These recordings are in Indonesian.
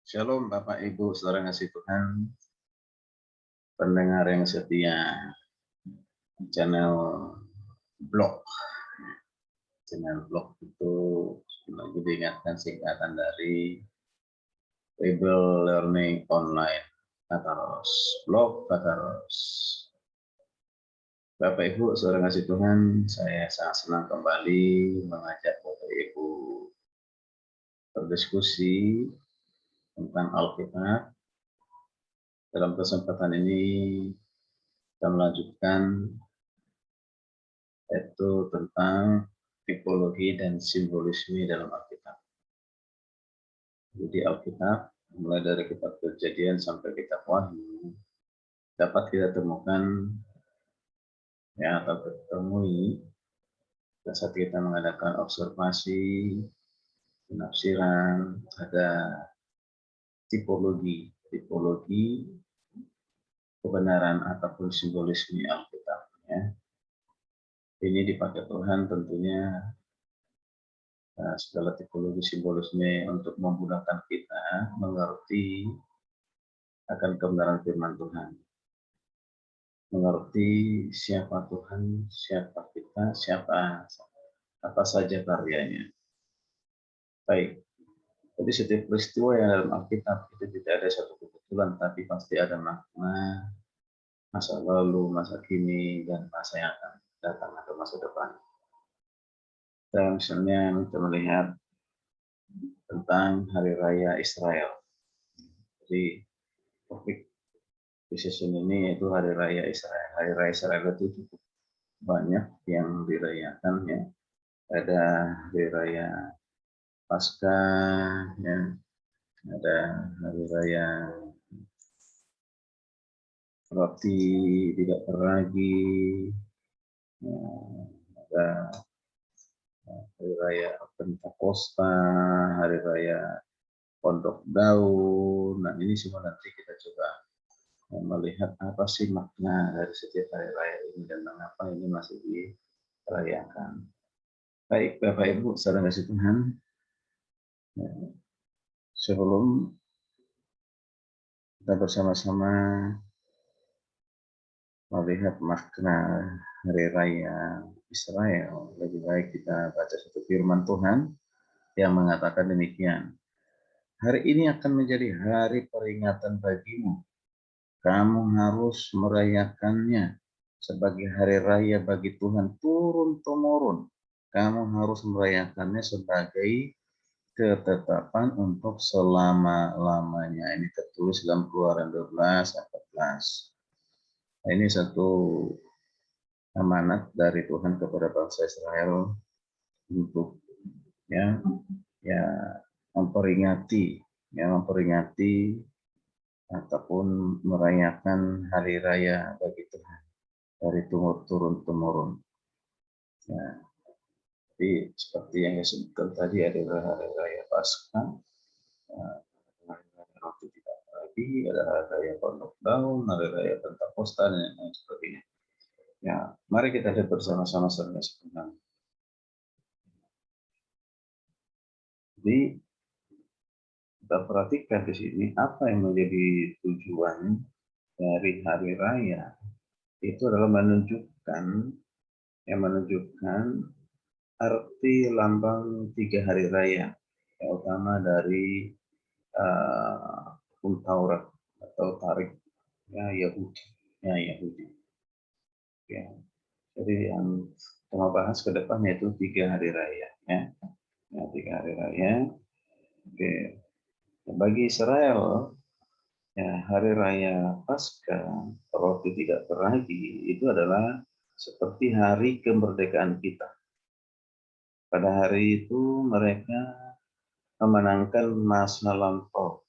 Shalom Bapak Ibu Saudara yang kasih Tuhan, pendengar yang setia channel blog. Channel blog itu lagi diingatkan singkatan dari Bible Learning Online Kataros. Blog Kataros. Bapak Ibu Saudara yang kasih Tuhan, saya sangat senang kembali mengajak Bapak Ibu berdiskusi tentang Alkitab. Dalam kesempatan ini kita melanjutkan yaitu tentang tipologi dan simbolisme dalam Alkitab. Jadi Alkitab, mulai dari kitab Kejadian sampai kitab Wahyu, dapat kita temukan atau ketemui saat kita mengadakan observasi, penafsiran, ada tipologi kebenaran ataupun simbolisme Alkitab. Ini dipakai Tuhan tentunya segala tipologi simbolisme untuk memudahkan kita mengerti akan kebenaran firman Tuhan. Mengerti siapa Tuhan, siapa kita, apa saja karyanya. Baik, jadi setiap peristiwa yang dalam Alkitab itu tidak ada satu kebetulan, tapi pasti ada makna masa lalu, masa kini, dan masa yang akan datang atau masa depan. Dan misalnya kita melihat tentang Hari Raya Israel. Jadi topik di season ini yaitu Hari Raya Israel. Hari Raya Israel itu cukup banyak yang dirayakan ya. Ada Hari Raya Paskah, ya. Ada Hari Raya Roti Tidak Beragi, ya. Ada Hari Raya Pentakosta, Hari Raya Pondok Daun. Nah ini semua nanti kita coba melihat apa sih makna dari setiap hari raya ini dan mengapa ini masih dirayakan. Baik Bapak Ibu saudara kasih Tuhan, sebelum kita bersama-sama melihat makna hari raya Israel, lebih baik kita baca satu firman Tuhan yang mengatakan demikian. Hari ini akan menjadi hari peringatan bagimu. Kamu harus merayakannya sebagai hari raya bagi Tuhan turun-temurun. Kamu harus merayakannya sebagai ketetapan untuk selama-lamanya. Ini tertulis dalam Keluaran 12 ayat 14. Nah, ini satu amanat dari Tuhan kepada bangsa Israel untuk ya memperingati ataupun merayakan hari raya bagi Tuhan dari turun-temurun. Ya, jadi seperti yang disebutkan tadi ada hari raya Paskah, hari raya Roti Tidak Beragi, ada hari raya Pondok Daun, hari raya Pentakosta dan lain sebagainya. Ya, mari kita lihat bersama-sama sebenarnya. Jadi kita perhatikan di sini apa yang menjadi tujuan dari hari raya itu adalah menunjukkan arti lambang 3 hari raya yang utama dari hukum Taurat atau tarik Yahudi. Ya. Jadi yang kita bahas ke depan yaitu 3 hari raya ya. 3 hari raya. Oke. Bagi Israel hari raya Paskah, Roti Tidak Beragi itu adalah seperti hari kemerdekaan kita. Pada hari itu mereka memenangkan masa lampau,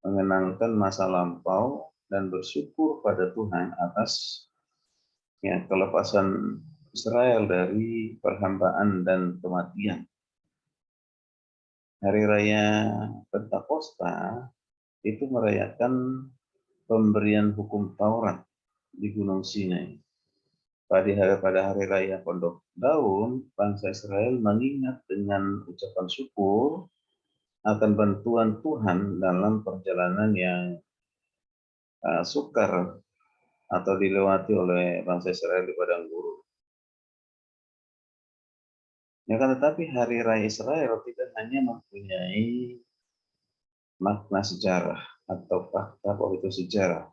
mengenangkan masa lampau dan bersyukur pada Tuhan atas kelepasan Israel dari perhambaan dan kematian. Hari raya Pentakosta itu merayakan pemberian hukum Taurat di Gunung Sinai. Pada hari raya Pondok Daun, bangsa Israel mengingat dengan ucapan syukur akan bantuan Tuhan dalam perjalanan yang sukar atau dilewati oleh bangsa Israel di padang gurun. Ya, kan tetapi hari raya Israel tidak hanya mempunyai makna sejarah atau fakta bahwa itu sejarah.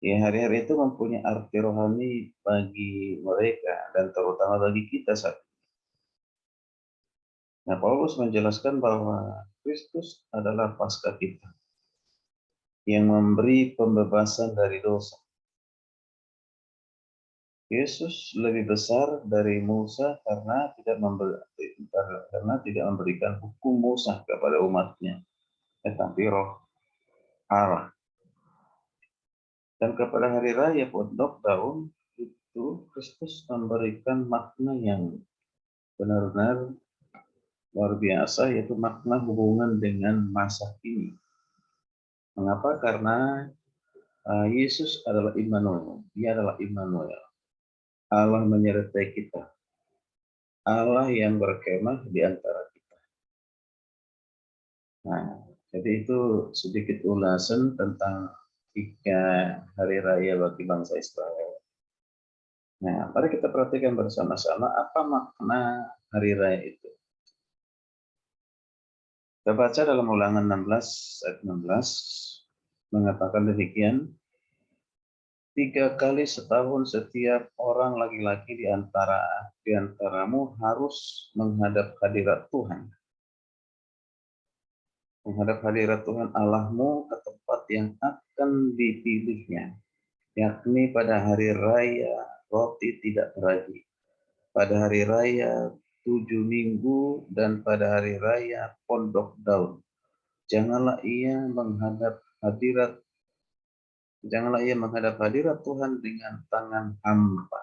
Ya, hari-hari itu mempunyai arti rohani bagi mereka dan terutama bagi kita saat ini. Nah, Paulus menjelaskan bahwa Kristus adalah Paskah kita yang memberi pembebasan dari dosa. Yesus lebih besar dari Musa karena tidak memberikan hukum Musa kepada umatnya, tetapi roh Allah. Dan kepada hari raya Pondok Daun itu Kristus memberikan makna yang benar-benar luar biasa, yaitu makna hubungan dengan masa kini. Mengapa? Karena Yesus adalah Immanuel. Dia adalah Immanuel. Allah menyertai kita. Allah yang berkemah di antara kita. Nah, jadi itu sedikit ulasan tentang 3 hari raya bagi bangsa Israel. Nah, mari kita perhatikan bersama-sama apa makna hari raya itu. Kita baca dalam Ulangan 16 ayat 16 mengatakan demikian. 3 kali setahun setiap orang laki-laki di antaramu harus menghadap hadirat Tuhan. Menghadap hadirat Tuhan Allahmu ke tempat yang akan dipilihnya, yakni pada hari raya roti tidak beragi, pada hari raya 7 minggu, dan pada hari raya Pondok Daun. Janganlah ia menghadap hadirat Tuhan dengan tangan hampa.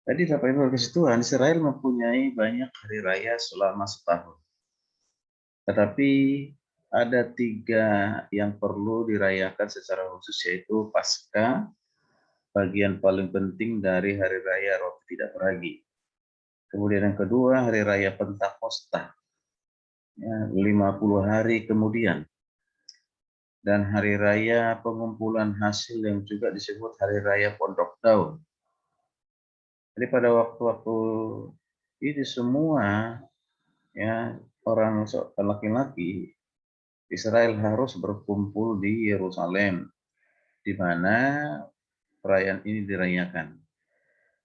Jadi Bapak Ibu kasih Tuhan, Israel mempunyai banyak hari raya selama setahun. Tetapi ada 3 yang perlu dirayakan secara khusus, yaitu Paskah, bagian paling penting dari hari raya roti tidak beragi. Kemudian yang kedua, hari raya Pentakosta, ya, 50 hari kemudian. Dan hari raya pengumpulan hasil yang juga disebut hari raya Pondok Daun. Jadi pada waktu-waktu ini semua, ya, orang laki-laki Israel harus berkumpul di Yerusalem, di mana perayaan ini dirayakan.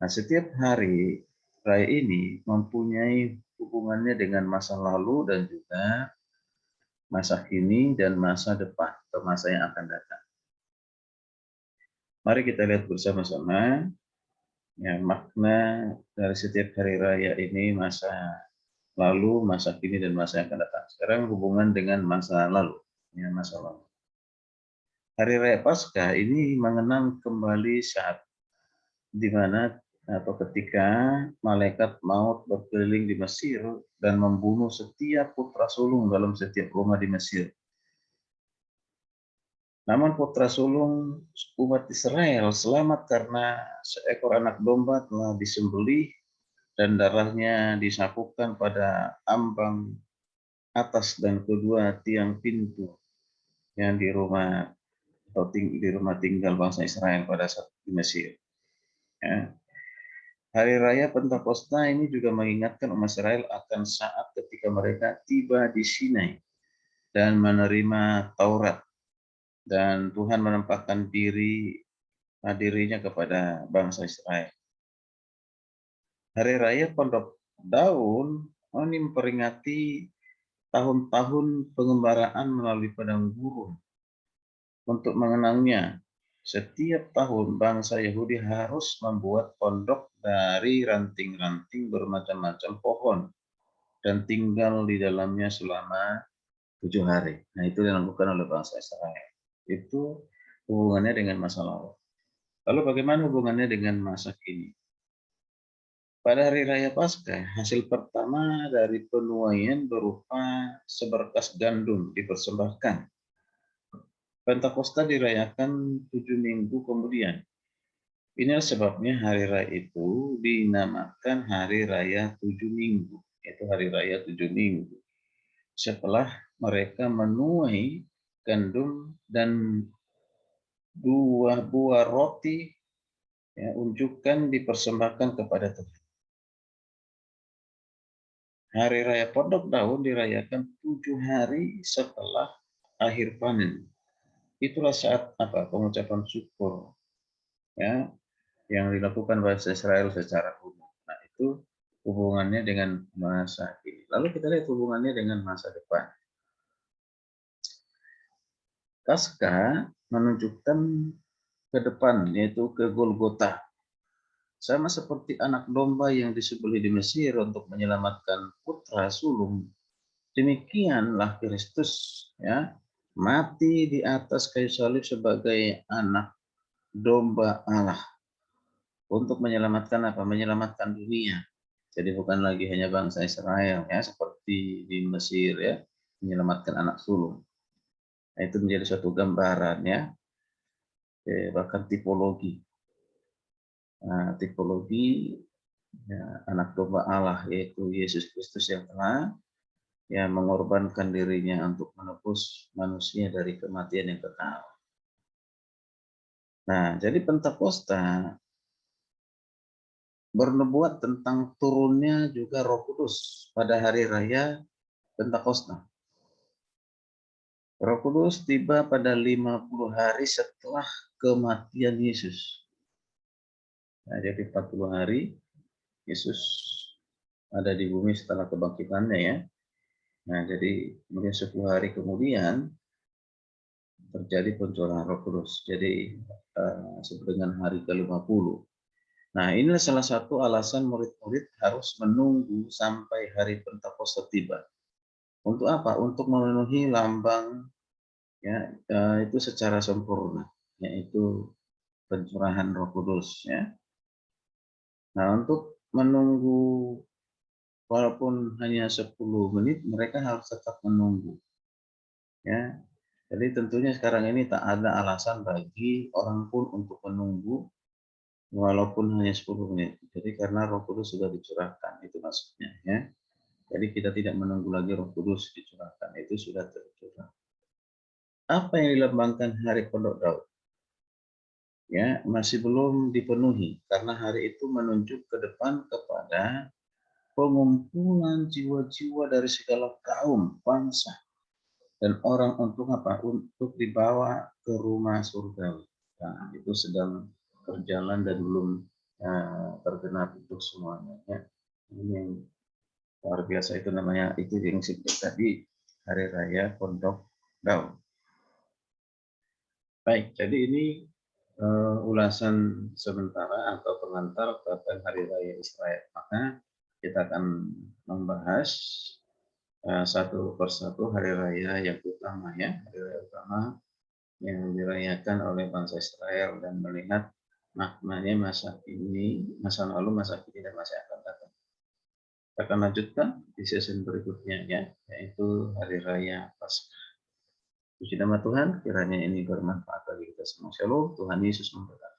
Nah, setiap hari raya ini mempunyai hubungannya dengan masa lalu dan juga masa kini dan masa depan atau masa yang akan datang. Mari kita lihat bersama-sama ya, makna dari setiap hari raya ini, masa lalu, masa kini, dan masa yang akan datang. Sekarang hubungan dengan masa lalu. Ya, masa lalu. Hari Raya Paskah ini mengenang kembali saat di mana atau ketika malaikat maut berkeliling di Mesir dan membunuh setiap putra sulung dalam setiap rumah di Mesir. Namun putra sulung umat Israel selamat karena seekor anak domba telah disembelih dan darahnya disapukan pada ambang atas dan kedua tiang pintu yang di rumah tinggal bangsa Israel pada saat di Mesir. Ya. Hari Raya Pentakosta ini juga mengingatkan umat Israel akan saat ketika mereka tiba di Sinai dan menerima Taurat, dan Tuhan menempatkan dirinya kepada bangsa Israel. Hari Raya Pondok Daun ini memperingati tahun-tahun pengembaraan melalui padang gurun. Untuk mengenangnya, setiap tahun bangsa Yahudi harus membuat pondok dari ranting-ranting bermacam-macam pohon dan tinggal di dalamnya selama 7 hari. Nah, itu dilakukan oleh bangsa Israel. Itu hubungannya dengan masa lalu. Lalu bagaimana hubungannya dengan masa kini? Pada hari raya Paskah, hasil pertama dari penuaian berupa seberkas gandum dipersembahkan. Pentakosta dirayakan 7 minggu kemudian. Inilah sebabnya hari raya itu dinamakan hari raya 7 minggu, yaitu hari raya 7 minggu. setelah mereka menuai gandum dan 2 buah roti, ya, unjukan dipersembahkan kepada Tuhan. Hari Raya Pondok Daun dirayakan 7 hari setelah akhir panen. Itulah saat apa? Pengucapan syukur, ya, yang dilakukan bangsa Israel secara umum. Nah, itu hubungannya dengan masa kini. Lalu kita lihat hubungannya dengan masa depan. Paskah menunjukkan ke depan, yaitu ke Golgota. Sama seperti anak domba yang disembelih di Mesir untuk menyelamatkan putra sulung, demikianlah Kristus, ya, mati di atas kayu salib sebagai anak domba Allah untuk menyelamatkan apa? Menyelamatkan dunia. Jadi bukan lagi hanya bangsa Israel, ya, seperti di Mesir, ya, menyelamatkan anak sulung. Nah, itu menjadi suatu gambaran, ya, bahkan tipologi. Nah, tipologi, ya, anak domba Allah, yaitu Yesus Kristus yang telah, ya, mengorbankan dirinya untuk menebus manusia dari kematian yang kekal. Nah, jadi Pentakosta bernubuat tentang turunnya juga Roh Kudus pada hari raya Pentakosta. Roh Kudus tiba pada 50 hari setelah kematian Yesus. Nah, jadi 40 hari Yesus ada di bumi setelah kebangkitannya, ya. Nah, jadi kemudian 10 hari kemudian terjadi pencurahan Roh Kudus. Jadi sebut dengan hari ke-50. Nah, inilah salah satu alasan murid-murid harus menunggu sampai hari Pentakosta tiba. Untuk apa? Untuk memenuhi lambang, ya, itu secara sempurna, yaitu pencurahan Roh Kudus, ya. Nah, untuk menunggu walaupun hanya 10 menit, mereka harus tetap menunggu, ya. Jadi tentunya sekarang ini tak ada alasan bagi orang pun untuk menunggu walaupun hanya 10 menit. Jadi karena Roh Kudus sudah dicurahkan, itu maksudnya, ya. Jadi kita tidak menunggu lagi Roh Kudus dicurahkan, itu sudah tercurah. Apa yang dilambangkan hari Pondok Daun? Ya, masih belum dipenuhi karena hari itu menunjuk ke depan kepada pengumpulan jiwa-jiwa dari segala kaum, bangsa, dan orang untuk apa? Untuk dibawa ke rumah surgawi. Nah, itu sedang berjalan dan belum tergenap untuk semuanya. Ya. Ini yang luar biasa, itu namanya, itu yang disebut tadi Hari Raya Pondok Daun. Baik, jadi ini ulasan sementara atau pengantar tentang Hari Raya Israel. Maka kita akan membahas satu persatu hari raya yang utama, ya, hari raya utama yang dirayakan oleh bangsa Israel dan melihat maknanya masa kini, masa lalu, masa kini, dan masa yang akan datang. Kita akan lanjutkan di sesi berikutnya, ya, yaitu hari raya Paskah. Puji nama Tuhan, kiranya ini bermanfaat bagi kita semua. Shalom, Tuhan Yesus memberkati.